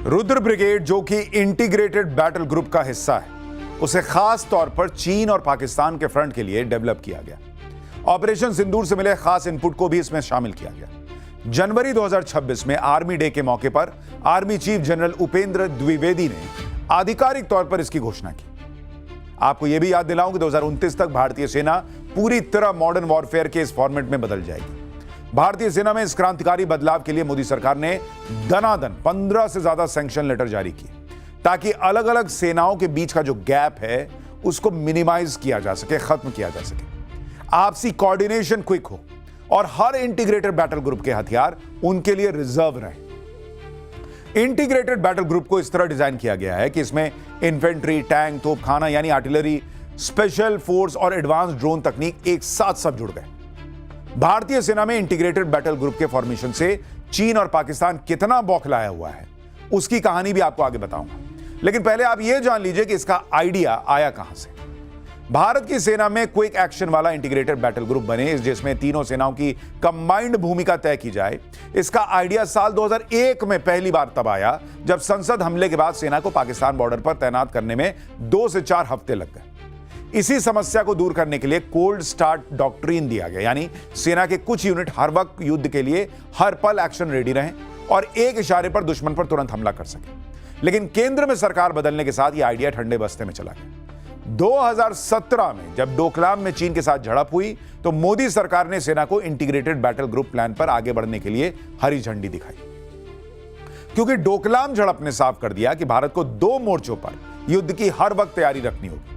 Rudra brigade, जो कि integrated battle group का हिस्सा है, उसे खास तौर पर चीन और पाकिस्तान के फ्रंट के लिए डेवलप किया गया। ऑपरेशन सिंदूर से मिले खास इनपुट को भी इसमें शामिल किया गया। जनवरी 2026 में आर्मी डे के मौके पर army chief general Upendra Dwivedi ने आधिकारिक तौर पर इसकी घोषणा की। आपको यह भी याद दिलाऊं कि 2029 तक भारतीय सेना पूरी तरह मॉडर्न वॉरफेयर के इस फॉर्मेट में बदल जाएगी। भारतीय सेना में इस क्रांतिकारी बदलाव के लिए मोदी सरकार ने दनादन 15 से ज्यादा सैंक्शन लेटर जारी किए, ताकि अलग अलग सेनाओं के बीच का जो गैप है उसको मिनिमाइज किया जा सके, खत्म किया जा सके, आपसी कोऑर्डिनेशन क्विक हो और हर इंटीग्रेटेड बैटल ग्रुप के हथियार उनके लिए रिजर्व रहे। इंटीग्रेटेड बैटल ग्रुप को इस तरह डिजाइन किया गया है कि इसमें इन्फेंट्री, टैंक, तोपखाना यानी आर्टिलरी, स्पेशल फोर्स और एडवांस ड्रोन तकनीक एक साथ सब जुड़ गए। भारतीय सेना में इंटीग्रेटेड बैटल ग्रुप के फॉर्मेशन से चीन और पाकिस्तान कितना बौखलाया हुआ है उसकी कहानी भी आपको आगे बताऊंगा, लेकिन पहले आप यह जान लीजिए कि इसका आइडिया आया कहां से। भारत की सेना में क्विक एक्शन वाला इंटीग्रेटेड बैटल ग्रुप बने, जिसमें तीनों सेनाओं की कंबाइंड भूमिका तय की जाए, इसका आइडिया साल 2001 में पहली बार तब आया जब संसद हमले के बाद सेना को पाकिस्तान बॉर्डर पर तैनात करने में 2 से 4 हफ्ते लग गए। इसी समस्या को दूर करने के लिए कोल्ड स्टार्ट डॉक्ट्रिन दिया गया, यानी सेना के कुछ यूनिट हर वक्त युद्ध के लिए हर पल एक्शन रेडी रहें और एक इशारे पर दुश्मन पर तुरंत हमला कर सकें। लेकिन केंद्र में सरकार बदलने के साथ यह आइडिया ठंडे बस्ते में चला गया। 2017 में जब डोकलाम में चीन के साथ झड़प हुई तो मोदी सरकार ने सेना को इंटीग्रेटेड बैटल ग्रुप प्लान पर आगे बढ़ने के लिए हरी झंडी दिखाई, क्योंकि डोकलाम झड़प ने साफ कर दिया कि भारत को 2 मोर्चों पर युद्ध की हर वक्त तैयारी रखनी होगी।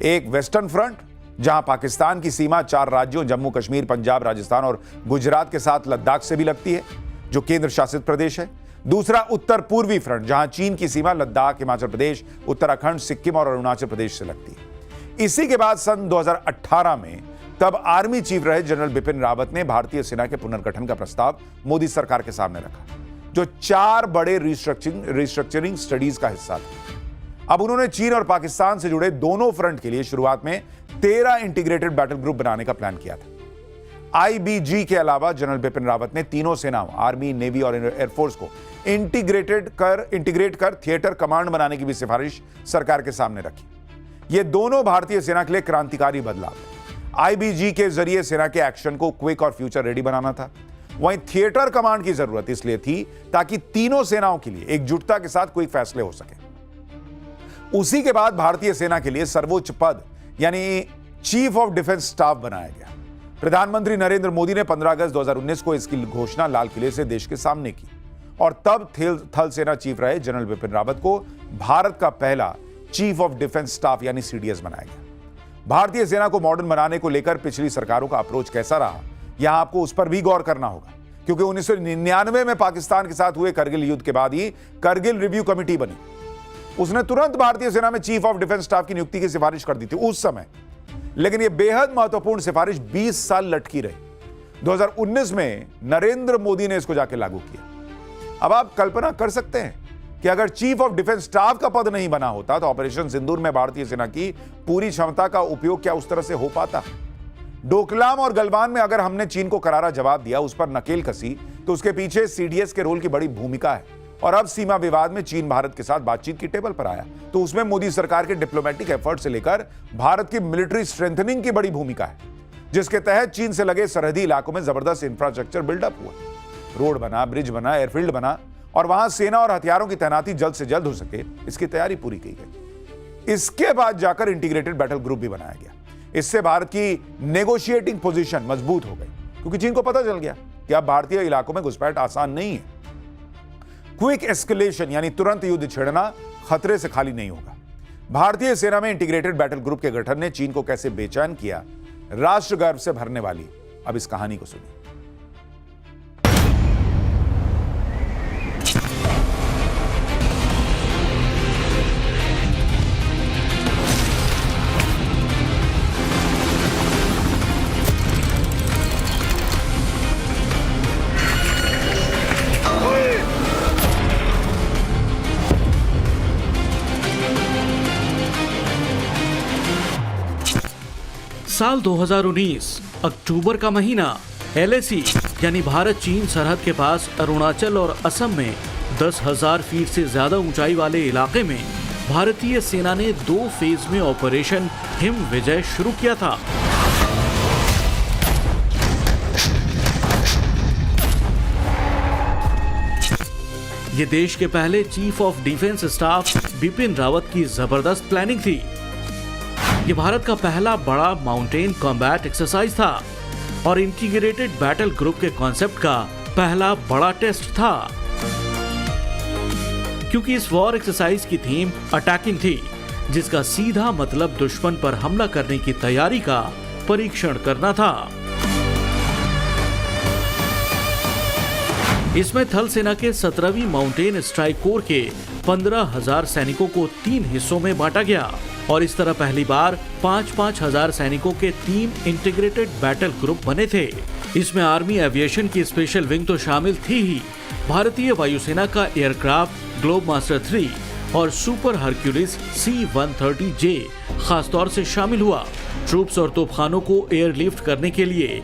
एक वेस्टर्न फ्रंट, जहां पाकिस्तान की सीमा 4 राज्यों जम्मू कश्मीर, पंजाब, राजस्थान और गुजरात के साथ लद्दाख से भी लगती है, जो केंद्र शासित प्रदेश है। दूसरा उत्तर पूर्वी फ्रंट, जहां चीन की सीमा लद्दाख, हिमाचल प्रदेश, उत्तराखंड, सिक्किम और अरुणाचल प्रदेश से लगती है। इसी के बाद सन 2018 में तब आर्मी चीफ रहे जनरल बिपिन रावत ने भारतीय सेना के पुनर्गठन का प्रस्ताव मोदी सरकार के सामने रखा, जो 4 बड़े रिस्ट्रक्चरिंग स्टडीज का हिस्सा था। अब उन्होंने चीन और पाकिस्तान से जुड़े दोनों फ्रंट के लिए शुरुआत में 13 इंटीग्रेटेड बैटल ग्रुप बनाने का प्लान किया था। आईबीजी के अलावा जनरल बिपिन रावत ने तीनों सेनाओं, आर्मी, नेवी और एयरफोर्स को इंटीग्रेट कर थिएटर कमांड बनाने की भी सिफारिश सरकार के सामने रखी। ये दोनों भारतीय सेना के लिए क्रांतिकारी बदलाव है। आईबीजी के जरिए सेना के एक्शन को क्विक और फ्यूचर रेडी बनाना था, वहीं थिएटर कमांड की जरूरत इसलिए थी ताकि तीनों सेनाओं के लिए एकजुटता के साथ क्विक फैसले हो सके। उसी के बाद भारतीय सेना के लिए सर्वोच्च पद यानी चीफ ऑफ डिफेंस स्टाफ बनाया गया। प्रधानमंत्री नरेंद्र मोदी ने 15 अगस्त 2019 को इसकी घोषणा लाल किले से देश के सामने की और तब थल सेना चीफ रहे जनरल बिपिन रावत को भारत का पहला चीफ ऑफ डिफेंस स्टाफ यानी सीडीएस बनाया गया। भारतीय सेना को मॉडर्न बनाने को लेकर पिछली सरकारों का अप्रोच कैसा रहा, यहां आपको उस पर भी गौर करना होगा, क्योंकि 1999 में पाकिस्तान के साथ हुए करगिल युद्ध के बाद ही करगिल रिव्यू कमेटी बनी। उसने तुरंत भारतीय सेना में चीफ ऑफ डिफेंस स्टाफ की नियुक्ति की सिफारिश कर दी थी उस समय, लेकिन यह बेहद महत्वपूर्ण सिफारिश 20 साल लटकी रही। 2019 में नरेंद्र मोदी ने इसको जाके लागू किया। अब आप कल्पना कर सकते हैं कि अगर चीफ ऑफ डिफेंस स्टाफ का पद नहीं बना होता तो ऑपरेशन सिंदूर में भारतीय सेना की पूरी क्षमता का उपयोग क्या उस तरह से हो पाता। डोकलाम और गलवान में अगर हमने चीन को करारा जवाब दिया, उस पर नकेल कसी, तो उसके पीछे सीडीएस के रोल की बड़ी भूमिका है। और अब सीमा विवाद में चीन भारत के साथ बातचीत की टेबल पर आया तो उसमें मोदी सरकार के डिप्लोमेटिक एफर्ट से लेकर भारत की मिलिट्री स्ट्रेंथनिंग की बड़ी भूमिका है, जिसके तहत चीन से लगे सरहदी इलाकों में जबरदस्त इंफ्रास्ट्रक्चर बिल्डअप हुआ। रोड बना, ब्रिज बना, एयरफील्ड बना और वहां सेना और हथियारों की तैनाती जल्द से जल्द हो सके, इसकी तैयारी पूरी की गई। इसके बाद जाकर इंटीग्रेटेड बैटल ग्रुप भी बनाया गया। इससे भारत की नेगोशिएटिंग पोजीशन मजबूत हो गई, क्योंकि चीन को पता चल गया कि अब भारतीय इलाकों में घुसपैठ आसान नहीं है। क्विक एस्केलेशन यानी तुरंत युद्ध छेड़ना खतरे से खाली नहीं होगा। भारतीय सेना में इंटीग्रेटेड बैटल ग्रुप के गठन ने चीन को कैसे बेचैन किया, राष्ट्र गर्व से भरने वाली अब इस कहानी को सुनिए। साल 2019 अक्टूबर का महीना, एलएसी यानी भारत चीन सरहद के पास अरुणाचल और असम में 10,000 फीट से ज्यादा ऊंचाई वाले इलाके में भारतीय सेना ने 2 फेज में ऑपरेशन हिम विजय शुरू किया था। ये देश के पहले chief of defence staff Bipin Rawat की जबरदस्त प्लानिंग थी। ये भारत का पहला बड़ा माउंटेन कॉम्बैट एक्सरसाइज था और इंटीग्रेटेड बैटल ग्रुप के कॉन्सेप्ट का पहला बड़ा टेस्ट था। क्योंकि इस वॉर एक्सरसाइज की थीम अटैकिंग थी, जिसका सीधा मतलब दुश्मन पर हमला करने की तैयारी का परीक्षण करना था। इसमें थल सेना के 17वीं माउंटेन स्ट्राइक कोर के 15,000 सैनिकों को 3 हिस्सों में बांटा गया और इस तरह पहली बार 5-5 हजार सैनिकों के 3 इंटीग्रेटेड बैटल ग्रुप बने थे। इसमें आर्मी एविएशन की स्पेशल विंग तो शामिल थी ही, भारतीय वायुसेना का एयरक्राफ्ट ग्लोबमास्टर 3 और सुपर हरक्यूलिस C-130J खासतौर से शामिल हुआ। ट्रूप्स और तोपखानों को एयरलिफ्ट करने के लिए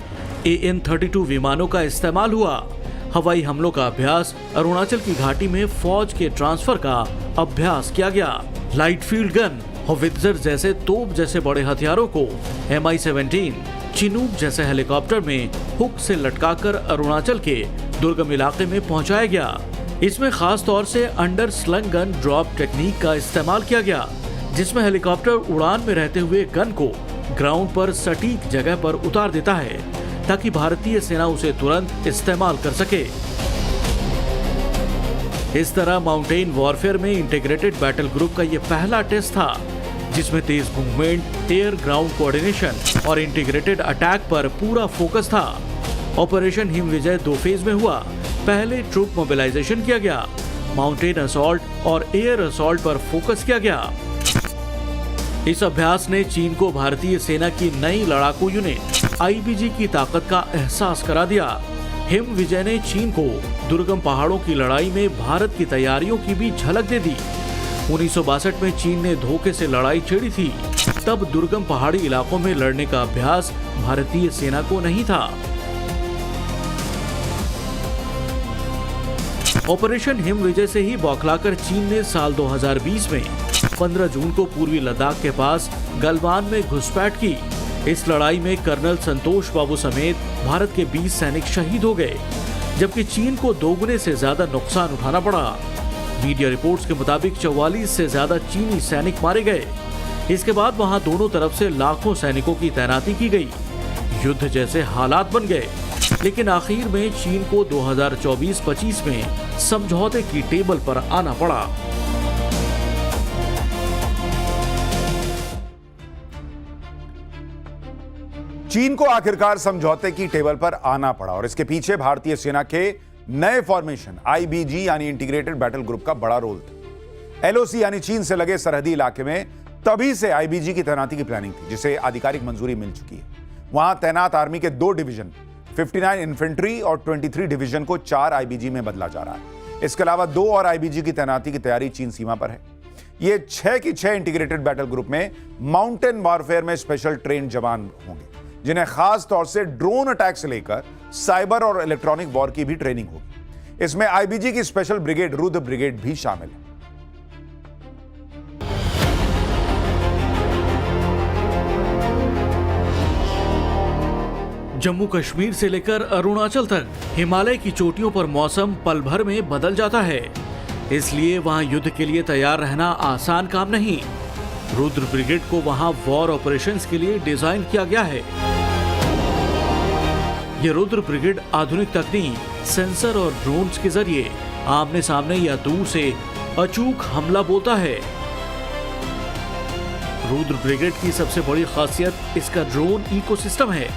AN-32 विमानों का इस्तेमाल हुआ। हवाई हमलों का अभ्यास, अरुणाचल की घाटी में फौज के ट्रांसफर का अभ्यास किया गया। लाइट फील्ड गन, होवित्जर जैसे तोप जैसे बड़े हथियारों को MI-17 चिनूक जैसे हेलीकॉप्टर में हुक से लटकाकर अरुणाचल के दुर्गम इलाके में पहुंचाया गया। इसमें खास तौर से under slung gun drop technique का इस्तेमाल किया गया, जिसमें हेलीकॉप्टर उड़ान में रहते हुए गन को ग्राउंड पर सटीक जगह पर उतार देता है ताकि भारतीय सेना उसे तुरंत इस्तेमाल कर सके। इस तरह माउंटेन वॉरफेयर में इंटीग्रेटेड बैटल ग्रुप का यह पहला टेस्ट था, जिसमें तेज मूवमेंट, एयर ग्राउंड कोऑर्डिनेशन और इंटीग्रेटेड अटैक पर पूरा फोकस था। ऑपरेशन हिम विजय 2 फेज में हुआ। पहले ट्रूप मोबिलाइजेशन किया गया, माउंटेन असॉल्ट और एयर असॉल्ट पर फोकस किया गया। इस अभ्यास ने चीन को भारतीय सेना की नई लड़ाकू यूनिट IBG की ताकत का एहसास करा दिया। हिम विजय ने चीन को दुर्गम पहाड़ों की लड़ाई में भारत की तैयारियों की भी झलक दे दी। 1962 में चीन ने धोखे से लड़ाई छेड़ी थी, तब दुर्गम पहाड़ी इलाकों में लड़ने का अभ्यास भारतीय सेना को नहीं था। ऑपरेशन हिम विजय से ही बौखलाकर चीन ने साल 2020 में 15 जून को पूर्वी लद्दाख के पास गलवान में घुसपैठ की। इस लड़ाई में कर्नल संतोष बाबू समेत भारत के 20 सैनिक शहीद हो गए, जबकि चीन को 2 गुने से ज्यादा नुकसान उठाना पड़ा। मीडिया रिपोर्ट्स के मुताबिक 44 से ज्यादा चीनी सैनिक मारे गए। इसके बाद वहां दोनों तरफ से लाखों सैनिकों की तैनाती की गई। युद्ध जैसे हालात बन गए, लेकिन आखिर में चीन को 2024-25 में समझौते की टेबल पर आना पड़ा। चीन को आखिरकार समझौते की टेबल पर आना पड़ा और इसके पीछे भारतीय सेना के नए फॉर्मेशन IBG यानी इंटीग्रेटेड बैटल ग्रुप का बड़ा रोल था। LOC यानी चीन से लगे सरहदी इलाके में तभी से IBG की तैनाती की प्लानिंग थी, जिसे आधिकारिक मंजूरी मिल चुकी है। वहां तैनात आर्मी के 2 डिवीजन 59 इन्फेंट्री और 23 डिवीजन को 4 IBG में बदला जा रहा है। इसके अलावा 2 और IBG की तैनाती की तैयारी चीन सीमा पर है। ये 6 की 6 इंटीग्रेटेड बैटल ग्रुप में माउंटेन वॉरफेयर में स्पेशल ट्रेन जवान होंगे, जिन्हें खास तौर से ड्रोन अटैक से लेकर साइबर और इलेक्ट्रॉनिक वॉर की भी ट्रेनिंग होगी। इसमें IBG की स्पेशल ब्रिगेड रुद्र ब्रिगेड भी शामिल है। जम्मू कश्मीर से लेकर अरुणाचल तक हिमालय की चोटियों पर मौसम पल भर में बदल जाता है, इसलिए वहां युद्ध के लिए तैयार रहना आसान काम नहीं। रुद्र ब्रिगेड को वहां वॉर ऑपरेशंस के लिए डिजाइन किया गया है। यह रुद्र ब्रिगेड आधुनिक तकनीक, सेंसर और ड्रोन्स के जरिए आमने सामने या दूर से अचूक हमला बोलता है। रुद्र ब्रिगेड की सबसे बड़ी खासियत इसका ड्रोन इकोसिस्टम है।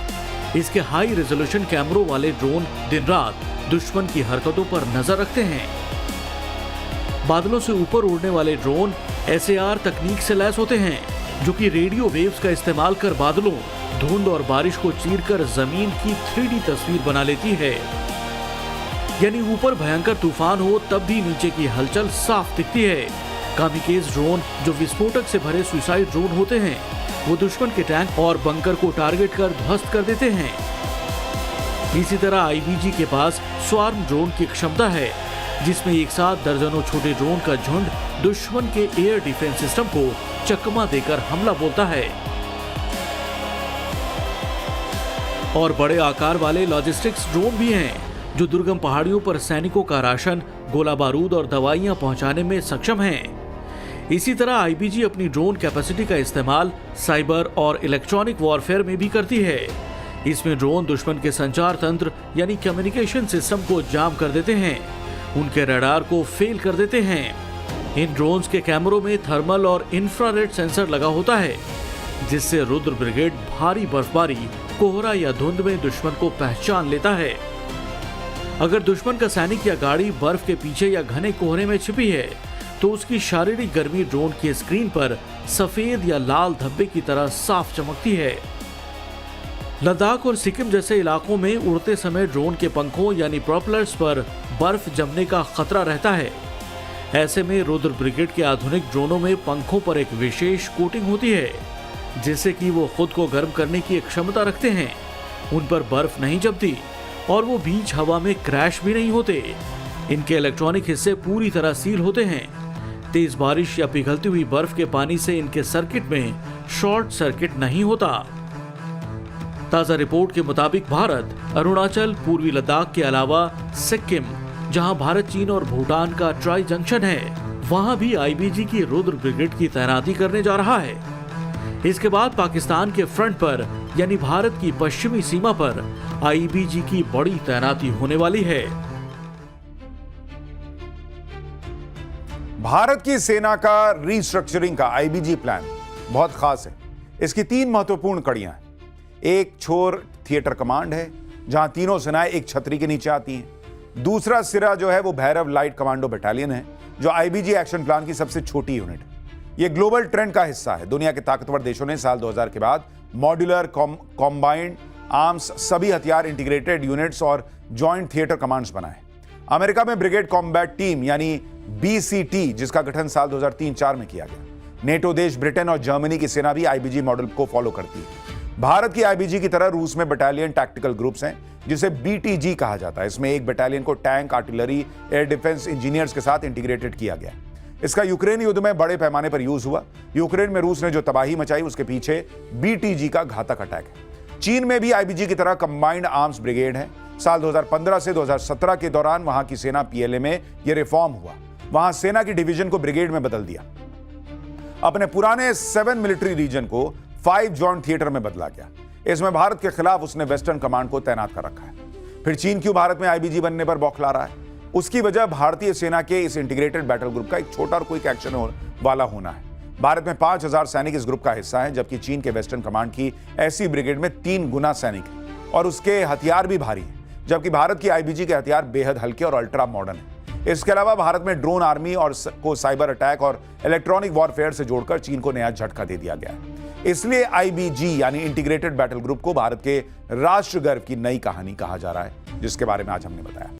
इसके हाई रेजोल्यूशन कैमरों वाले ड्रोन दिन रात दुश्मन की हरकतों पर नजर रखते हैं। बादलों से ऊपर उड़ने वाले ड्रोन SAR तकनीक से लैस होते हैं, जो कि रेडियो वेव्स का इस्तेमाल कर बादलों, धुंध और बारिश को चीरकर जमीन की 3D तस्वीर बना लेती है। यानी ऊपर भयंकर तूफान हो तब भी नीचे की हलचल साफ दिखती है। कामिकेज ड्रोन, जो विस्फोटक से भरे सुसाइड ड्रोन होते हैं, वो दुश्मन के टैंक और बंकर को टारगेट कर ध्वस्त कर देते हैं। इसी तरह IBG के पास स्वार्म ड्रोन की क्षमता है, जिसमें एक साथ दर्जनों छोटे ड्रोन का झुंड दुश्मन के एयर डिफेंस सिस्टम को चकमा देकर हमला बोलता है। और बड़े आकार वाले लॉजिस्टिक्स ड्रोन भी हैं जो दुर्गम पहाड़ियों पर सैनिकों का राशन, गोला बारूद और दवाइयां पहुंचाने में सक्षम हैं। इसी तरह आईबीजी अपनी ड्रोन कैपेसिटी का इस्तेमाल साइबर और इलेक्ट्रॉनिक वॉरफेयर में भी करती है। इसमें ड्रोन दुश्मन के संचार तंत्र यानी कम्युनिकेशन सिस्टम को जाम कर देते हैं, उनके रडार को फेल कर देते हैं। इन ड्रोन्स के कैमरों में थर्मल और इंफ्रारेड सेंसर लगा होता है, जिससे रुद्र ब्रिगेड भारी बर्फबारी, कोहरा या धुंध में दुश्मन को पहचान लेता है। अगर दुश्मन का सैनिक या गाड़ी बर्फ के पीछे या घने कोहरे में छिपी है तो उसकी शारीरिक गर्मी ड्रोन की स्क्रीन पर सफेद या लाल धब्बे की तरह साफ चमकती है। लद्दाख और सिक्किम जैसे इलाकों में उड़ते समय ड्रोन के पंखों यानी प्रोपेलर्स पर बर्फ जमने का खतरा रहता है। ऐसे में रुद्र ब्रिगेड के आधुनिक ड्रोनों में पंखों पर एक विशेष कोटिंग होती है, जिससे कि वो खुद को गर्म करने की क्षमता रखते हैं। उन पर बर्फ नहीं जमती और वो बीच हवा में क्रैश भी नहीं होते। इनके इलेक्ट्रॉनिक हिस्से पूरी तरह सील होते हैं। तेज बारिश या पिघलती हुई बर्फ के पानी से इनके सर्किट में शॉर्ट सर्किट नहीं होता। ताजा रिपोर्ट के मुताबिक भारत अरुणाचल, पूर्वी लद्दाख के अलावा सिक्किम, जहां भारत, चीन और भूटान का ट्राई जंक्शन है, वहां भी आईबीजी की रुद्र ब्रिगेड की तैनाती करने जा रहा है। इसके बाद पाकिस्तान के फ्रंट पर यानी भारत की पश्चिमी सीमा पर आईबीजी की बड़ी तैनाती होने वाली है। भारत की सेना का रीस्ट्रक्चरिंग का आईबीजी प्लान बहुत खास है। इसकी 3 महत्वपूर्ण कड़ियां हैं। एक छोर थिएटर कमांड है, जहां तीनों सेनाएं एक छतरी के नीचे आती हैं। दूसरा सिरा जो है वो भैरव लाइट कमांडो बटालियन है, जो आईबीजी एक्शन प्लान की सबसे छोटी यूनिट है। यह ग्लोबल ट्रेंड का हिस्सा है। दुनिया के ताकतवर देशों ने साल 2000 के बाद मॉड्यूलर, कॉम्बाइंड आर्म्स, सभी हथियार इंटीग्रेटेड यूनिट्स और जॉइंट थिएटर कमांड्स बनाए। अमेरिका में ब्रिगेड कॉम्बैट टीम यानी बीसीटी, जिसका गठन साल 2003-04 में किया गया। नेटो देश ब्रिटेन और जर्मनी की सेना भी आईबीजी मॉडल को फॉलो करती है। भारत की आईबीजी की तरह रूस में बटालियन टैक्टिकल ग्रुप्स हैं, जिसे बीटीजी कहा जाता है। इसमें एक बटालियन को tank, artillery, air defence engineers के साथ इंटीग्रेटेड किया गया। इसका यूक्रेन युद्ध में बड़े पैमाने पर यूज हुआ। यूक्रेन में रूस ने जो तबाही मचाई, उसके पीछे बीटीजी का घातक अटैक है। चीन में भी आईबीजी की तरह कंबाइंड आर्म्स ब्रिगेड है। साल 2015 से 2017 के दौरान वहां की सेना पीएलए में यह रिफॉर्म हुआ। वहां सेना की डिवीजन को ब्रिगेड में बदल दिया। अपने पुराने 7 मिलिट्री रीजन को 5 जॉइंट थिएटर में बदला गया। इसमें भारत के खिलाफ उसने वेस्टर्न कमांड को तैनात कर रखा है। फिर चीन क्यों भारत में आईबीजी बनने पर बौखला रहा है? उसकी वजह भारतीय सेना के इस इंटीग्रेटेड बैटल ग्रुप का एक छोटा और क्विक एक्शन वाला होना है। भारत में 5000 सैनिक इस ग्रुप का हिस्सा है, जबकि चीन के वेस्टर्न कमांड की ऐसी ब्रिगेड में 3 गुना सैनिक है और उसके हथियार भी भारी हैं, जबकि भारत की आईबीजी के हथियार बेहद हल्के और अल्ट्रा मॉडर्न है। इसके अलावा भारत में ड्रोन आर्मी और को साइबर अटैक और इलेक्ट्रॉनिक वॉरफेयर से जोड़कर चीन को नया झटका दे दिया गया है। इसलिए आईबीजी यानी इंटीग्रेटेड बैटल ग्रुप को भारत के राष्ट्र गर्व की नई कहानी कहा जा रहा है, जिसके बारे में आज हमने बताया।